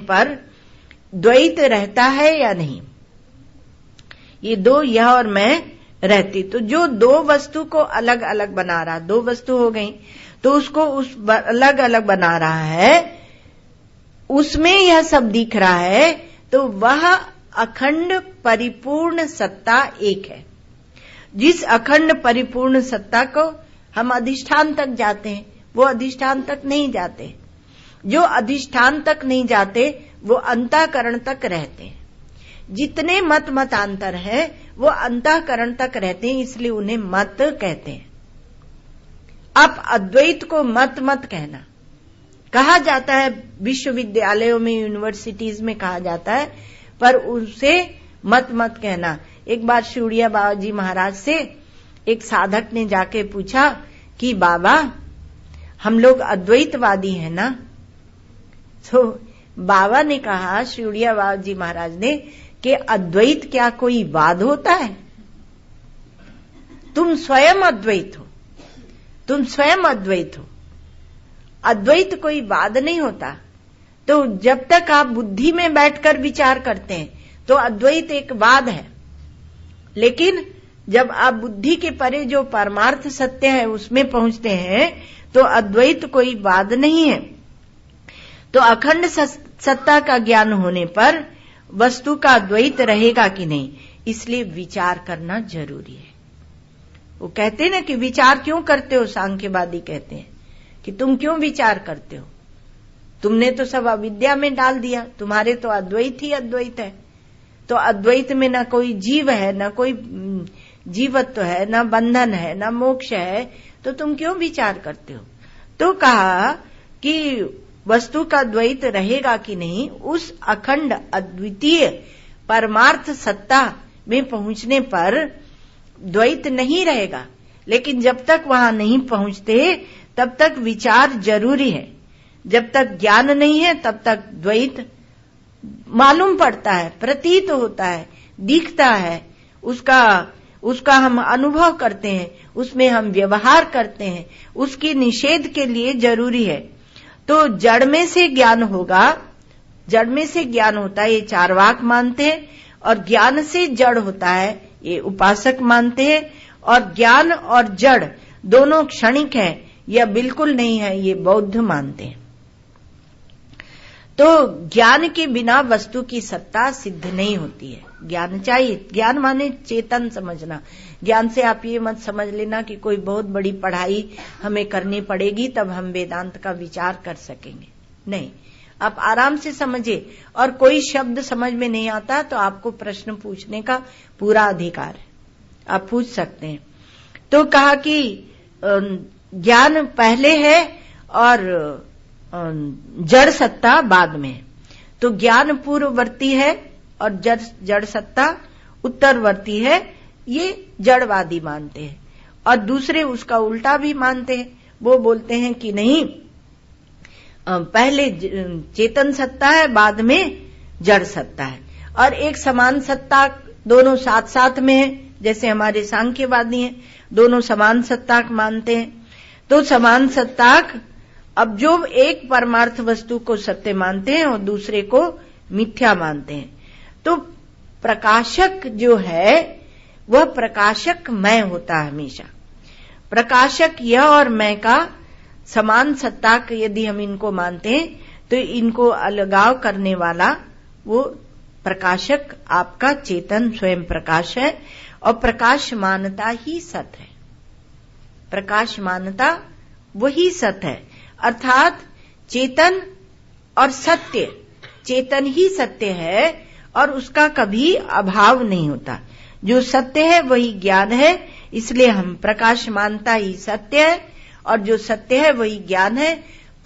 पर द्वैत रहता है या नहीं? ये दो, यह और मैं रहती, तो जो दो वस्तु को अलग अलग बना रहा, दो वस्तु हो गई तो उसको अलग अलग बना रहा है, उसमें यह सब दिख रहा है, तो वह अखंड परिपूर्ण सत्ता एक है। जिस अखंड परिपूर्ण सत्ता को हम अधिष्ठान तक जाते हैं, वो अधिष्ठान तक नहीं जाते। जो अधिष्ठान तक नहीं जाते वो अंतःकरण तक रहते हैं। जितने मतांतर है वो अंतःकरण तक रहते हैं, इसलिए उन्हें मत कहते हैं। अब अद्वैत को मत कहना कहा जाता है, विश्वविद्यालयों में, यूनिवर्सिटीज में कहा जाता है, पर उसे मत कहना। एक बार शिवड़िया बाबा जी महाराज से एक साधक ने जाके पूछा कि बाबा हम लोग अद्वैतवादी हैं ना? तो बाबा ने कहा, शिवड़िया बाबा जी महाराज ने, कि अद्वैत क्या कोई वाद होता है? तुम स्वयं अद्वैत हो, तुम स्वयं अद्वैत हो। अद्वैत कोई वाद नहीं होता। तो जब तक आप बुद्धि में बैठकर विचार करते हैं तो अद्वैत एक वाद है, लेकिन जब आप बुद्धि के परे जो परमार्थ सत्य है उसमें पहुंचते हैं तो अद्वैत कोई वाद नहीं है। तो अखंड सत्ता का ज्ञान होने पर वस्तु का द्वैत रहेगा कि नहीं, इसलिए विचार करना जरूरी है। वो कहते हैं ना कि विचार क्यों करते हो, सांख्यवादी कहते हैं कि तुम क्यों विचार करते हो, तुमने तो सब अविद्या में डाल दिया, तुम्हारे तो अद्वैत ही अद्वैत है। तो अद्वैत में न कोई जीव है, न कोई जीवत्व है, न बंधन है, न मोक्ष है, तो तुम क्यों विचार करते हो? तो कहा कि वस्तु का द्वैत रहेगा कि नहीं, उस अखंड अद्वितीय परमार्थ सत्ता में पहुंचने पर द्वैत नहीं रहेगा। लेकिन जब तक वहां नहीं पहुंचते तब तक विचार जरूरी है। जब तक ज्ञान नहीं है तब तक द्वैत मालूम पड़ता है, प्रतीत होता है, दिखता है, उसका हम अनुभव करते हैं, उसमें हम व्यवहार करते हैं, उसके निषेध के लिए जरूरी है। तो जड़ में से ज्ञान होगा, जड़ में से ज्ञान होता है ये चार्वाक मानते हैं, और ज्ञान से जड़ होता है ये उपासक मानते हैं, और ज्ञान और जड़ दोनों क्षणिक है या बिल्कुल नहीं है ये बौद्ध मानते हैं। तो ज्ञान के बिना वस्तु की सत्ता सिद्ध नहीं होती है, ज्ञान चाहिए। ज्ञान माने चेतन समझना। ज्ञान से आप ये मत समझ लेना कि कोई बहुत बड़ी पढ़ाई हमें करनी पड़ेगी तब हम वेदांत का विचार कर सकेंगे, नहीं। आप आराम से समझिए, और कोई शब्द समझ में नहीं आता तो आपको प्रश्न पूछने का पूरा अधिकार है, आप पूछ सकते हैं। तो कहा कि ज्ञान पहले है और जड़ सत्ता बाद में। तो ज्ञान पूर्ववर्ती है और जड़ सत्ता उत्तरवर्ती है, ये जड़वादी मानते हैं। और दूसरे उसका उल्टा भी मानते हैं, वो बोलते हैं कि नहीं, पहले चेतन सत्ता है, बाद में जड़ सत्ता है, और एक समान सत्ता दोनों साथ साथ में है। जैसे हमारे सांख्यवादी हैं, दोनों समान सत्ताक मानते हैं। तो समान सत्ताक, अब जो एक परमार्थ वस्तु को सत्य मानते हैं और दूसरे को मिथ्या मानते हैं। तो प्रकाशक जो है वह प्रकाशक मैं होता है हमेशा। प्रकाशक यह और मैं का समान सत्ताक यदि हम इनको मानते हैं तो इनको अलगाव करने वाला वो प्रकाशक आपका चेतन स्वयं प्रकाश है, और प्रकाशमानता ही सत है। प्रकाशमानता वही सत है, अर्थात चेतन और सत्य, चेतन ही सत्य है और उसका कभी अभाव नहीं होता। जो सत्य है वही ज्ञान है, इसलिए हम प्रकाशमानता ही सत्य है, और जो सत्य है वही ज्ञान है।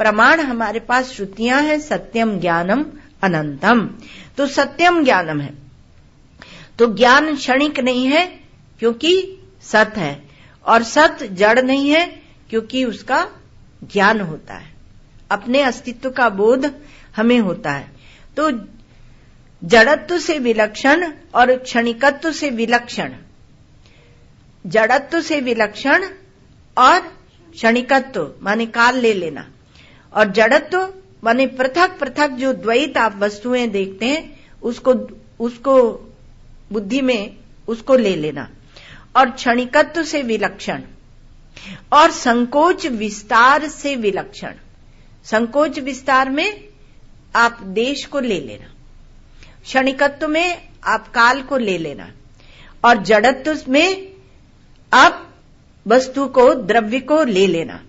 प्रमाण हमारे पास श्रुतियां हैं, सत्यम ज्ञानम अनंतम। तो सत्यम ज्ञानम है, तो ज्ञान क्षणिक नहीं है क्योंकि सत है, और सत जड़ नहीं है क्योंकि उसका ज्ञान होता है, अपने अस्तित्व का बोध हमें होता है। तो जड़त्व से विलक्षण और क्षणिकत्व से विलक्षण, जड़त्व से विलक्षण और क्षणिकत्व माने काल ले लेना, और जड़त्व माने पृथक पृथक जो द्वैत आप वस्तुएं देखते हैं उसको बुद्धि में उसको ले लेना, और क्षणिकत्व से विलक्षण और संकोच विस्तार से विलक्षण। संकोच विस्तार में आप देश को ले लेना, क्षणिकत्व में आप काल को ले लेना, और जड़त्व में आप वस्तु को, द्रव्य को ले लेना।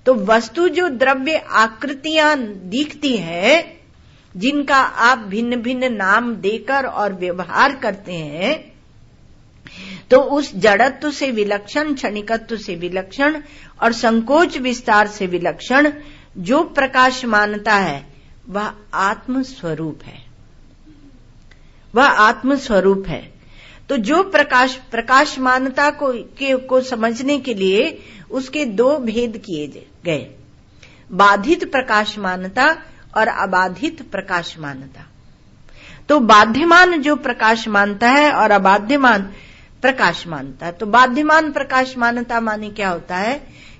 तो वस्तु जो द्रव्य आकृतियां दिखती है, जिनका आप भिन्न भिन्न नाम देकर और व्यवहार करते हैं, तो उस जड़त्व से विलक्षण, क्षणिकत्व से विलक्षण और संकोच विस्तार से विलक्षण जो प्रकाशमानता है, वह आत्म स्वरूप है, वह आत्म स्वरूप है। तो जो प्रकाशमानता को समझने के लिए उसके दो भेद किए गए, बाधित प्रकाशमानता और अबाधित प्रकाशमानता। तो बाध्यमान जो प्रकाशमानता है और अबाध्यमान प्रकाशमानता। तो बाध्यमान प्रकाशमानता माने क्या होता है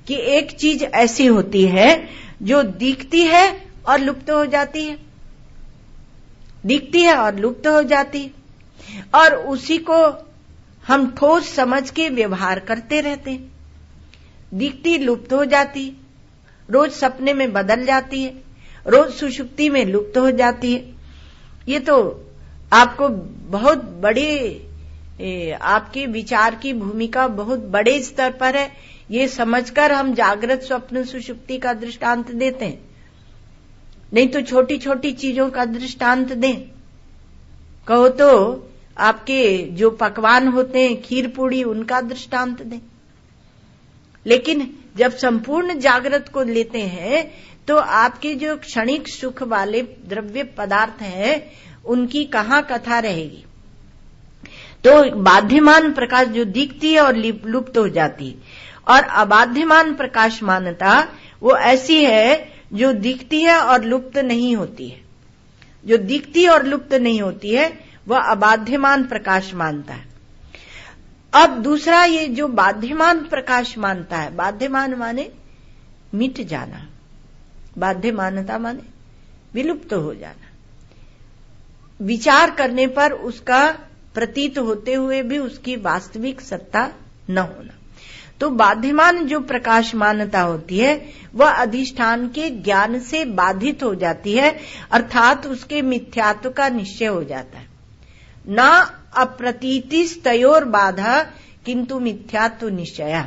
कि एक चीज ऐसी होती है जो दिखती है और लुप्त हो जाती है, दिखती है और लुप्त हो जाती है, और उसी को हम ठोस समझ के व्यवहार करते रहते हैं। दिखती लुप्त हो जाती, रोज सपने में बदल जाती है, रोज सुषुप्ति में लुप्त हो जाती है। ये तो आपको बहुत बड़े, आपके विचार की भूमिका बहुत बड़े स्तर पर है। ये समझकर हम जागृत, स्वप्न, सुषुप्ति का दृष्टांत देते हैं, नहीं तो छोटी छोटी चीजों का दृष्टांत दें। कहो तो आपके जो पकवान होते हैं, खीर पूड़ी, उनका दृष्टांत दें। लेकिन जब संपूर्ण जागृत को लेते हैं तो आपके जो क्षणिक सुख वाले द्रव्य पदार्थ हैं, उनकी कहाँ कथा रहेगी। तो बाध्यमान प्रकाश जो दिखती है और लुप्त हो जाती है, और अबाध्यमान प्रकाशमानता वो ऐसी है जो दिखती है और लुप्त नहीं होती है। जो दिखती और लुप्त नहीं होती है वह अबाध्यमान प्रकाशमानता है। अब दूसरा, ये जो बाध्यमान प्रकाशमानता है, बाध्यमान माने मिट जाना, बाध्यमानता माने विलुप्त हो जाना, विचार करने पर उसका प्रतीत होते हुए भी उसकी वास्तविक सत्ता न होना। तो बाध्यमान जो प्रकाशमानता होती है वह अधिष्ठान के ज्ञान से बाधित हो जाती है, अर्थात उसके मिथ्यात्व का निश्चय हो जाता है। न अप्रतीतिस्तयोर बाधा किंतु मिथ्यात्व निश्चय।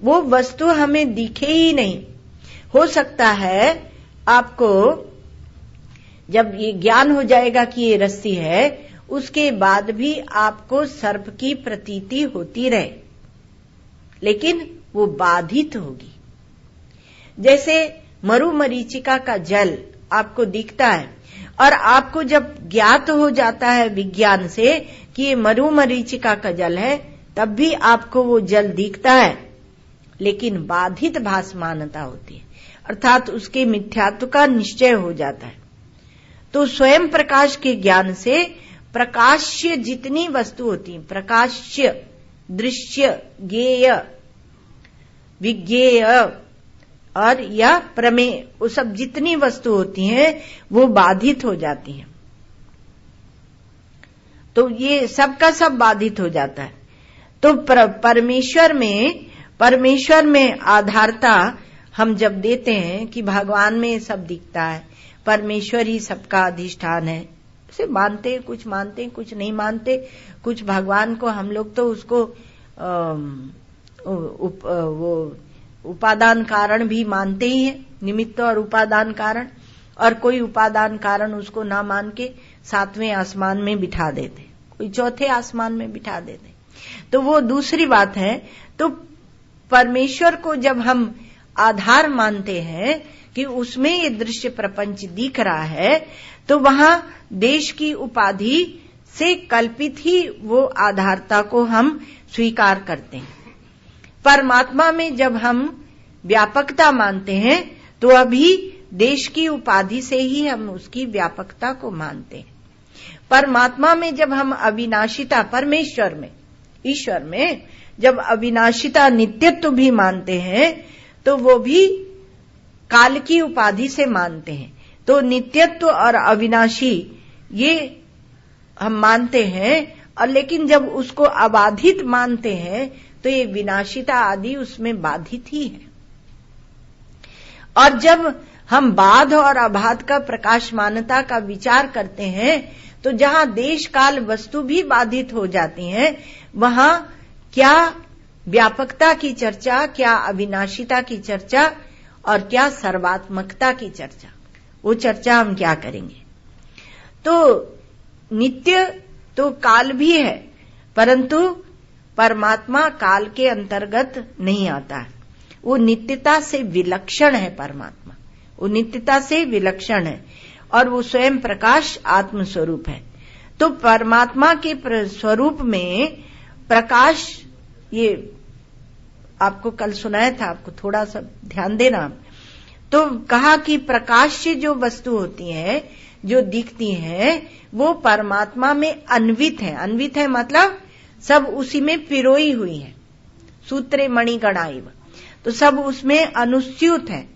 वो वस्तु हमें दिखे ही नहीं। हो सकता है आपको जब ये ज्ञान हो जाएगा कि ये रस्सी है, उसके बाद भी आपको सर्प की प्रतीति होती रहे, लेकिन वो बाधित होगी। जैसे मरुमरीचिका का जल आपको दिखता है, और आपको जब ज्ञात हो जाता है विज्ञान से कि ये मरुमरीचिका का जल है, तब भी आपको वो जल दिखता है, लेकिन बाधित भासमानता होती है, अर्थात उसके मिथ्यात्व का निश्चय हो जाता है। तो स्वयं प्रकाश के ज्ञान से प्रकाश्य जितनी वस्तु होती है, प्रकाश्य, दृश्य, ज्ञेय, विज्ञेय और या प्रमेय, वो सब जितनी वस्तु होती हैं वो बाधित हो जाती हैं। तो ये सब का सब बाधित हो जाता है। तो परमेश्वर में आधारता हम जब देते हैं कि भगवान में सब दिखता है, परमेश्वर ही सबका अधिष्ठान है, उसे मानते हैं, कुछ मानते हैं, कुछ नहीं मानते। कुछ भगवान को हम लोग तो उसको वो उपादान कारण भी मानते ही है, निमित्त और उपादान कारण, और कोई उपादान कारण उसको ना मान के 7वें आसमान में बिठा देते, कोई 4थे आसमान में बिठा देते। तो वो दूसरी बात है। तो परमेश्वर को जब हम आधार मानते हैं कि उसमें ये दृश्य प्रपंच दिख रहा है, तो वहां देश की उपाधि से कल्पित ही वो आधारता को हम स्वीकार करते हैं। परमात्मा में जब हम व्यापकता मानते हैं तो अभी देश की उपाधि से ही हम उसकी व्यापकता को मानते हैं। परमात्मा में जब हम अविनाशिता, परमेश्वर में, ईश्वर में जब अविनाशिता, नित्यत्व भी मानते हैं, तो वो भी काल की उपाधि से मानते हैं। तो नित्यत्व और अविनाशी ये हम मानते हैं, और लेकिन जब उसको अबाधित मानते हैं तो ये विनाशिता आदि उसमें बाधित ही है। और जब हम बाध और अबाध का प्रकाशमानता का विचार करते हैं, तो जहां देश काल वस्तु भी बाधित हो जाती हैं, वहां क्या व्यापकता की चर्चा, क्या अविनाशिता की चर्चा और क्या सर्वात्मकता की चर्चा, वो चर्चा हम क्या करेंगे। तो नित्य तो काल भी है, परंतु परमात्मा काल के अंतर्गत नहीं आता है। वो नित्यता से विलक्षण है। परमात्मा वो नित्यता से विलक्षण है और वो स्वयं प्रकाश आत्म स्वरूप है। तो परमात्मा के स्वरूप में प्रकाश, ये आपको कल सुनाया था, आपको थोड़ा सा ध्यान देना। तो कहा कि प्रकाश से जो वस्तु होती है, जो दिखती है, वो परमात्मा में अन्वित है। अन्वित है मतलब सब उसी में पिरोई हुई है। सूत्रे मणिगणाइव, तो सब उसमें अनुस्यूत है,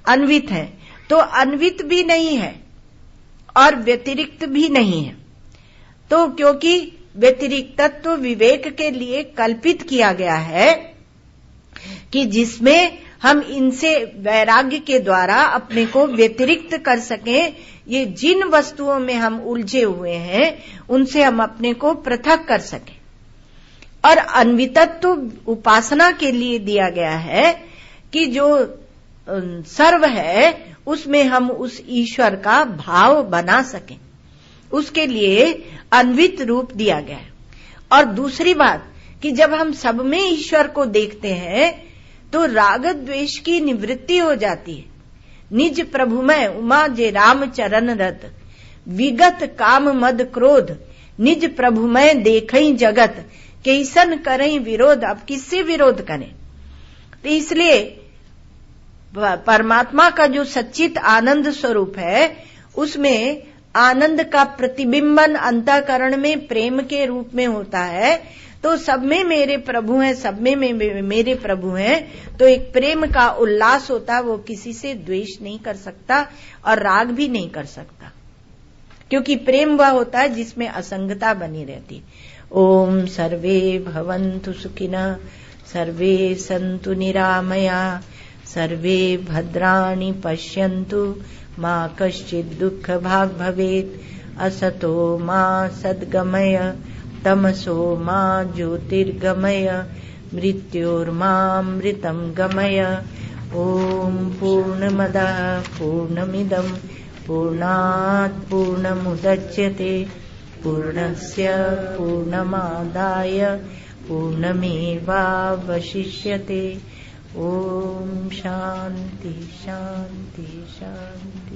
अन्वित है। तो अन्वित भी नहीं है और व्यतिरिक्त भी नहीं है। तो क्योंकि व्यतिरिक्त तत्व विवेक के लिए कल्पित किया गया है कि जिसमें हम इनसे वैराग्य के द्वारा अपने को व्यतिरिक्त कर सकें। ये जिन वस्तुओं में हम उलझे हुए हैं उनसे हम अपने को पृथक कर सकें। और अन्वितत्व उपासना के लिए दिया गया है कि जो सर्व है उसमें हम उस ईश्वर का भाव बना सकें, उसके लिए अन्वित रूप दिया गया है। और दूसरी बात कि जब हम सब में ईश्वर को देखते हैं तो राग द्वेष की निवृत्ति हो जाती है। निज प्रभुमय उमा जे राम चरण रत, विगत काम मद क्रोध, निज प्रभुमय देखई जगत, कैसन करें विरोध। अब किससे विरोध करें। तो इसलिए परमात्मा का जो सच्चित आनंद स्वरूप है, उसमें आनंद का प्रतिबिंबन अंतःकरण में प्रेम के रूप में होता है। तो सब में मेरे प्रभु हैं, सब में मेरे प्रभु हैं, तो एक प्रेम का उल्लास होता है। वो किसी से द्वेष नहीं कर सकता और राग भी नहीं कर सकता, क्योंकि प्रेम वह होता है जिसमें असंगता बनी रहती। ओम सर्वे भवन्तु सुखिनः, सर्वे सन्तु निरामया, सर्वे भद्राणि पश्यन्तु, मा कश्चित् दुःख भाग् भवेत्। असतो मा सद्गमय, तमसो मा ज्योतिर्गमय, मृत्योर्मामृतं गमय। ओम पूर्णमदः पूर्णमिदं पूर्णात् पूर्णमुदच्यते, पूर्णस्य पूर्णमादाय पूर्णमेवावशिष्यते। ओम शांति शांति शांति।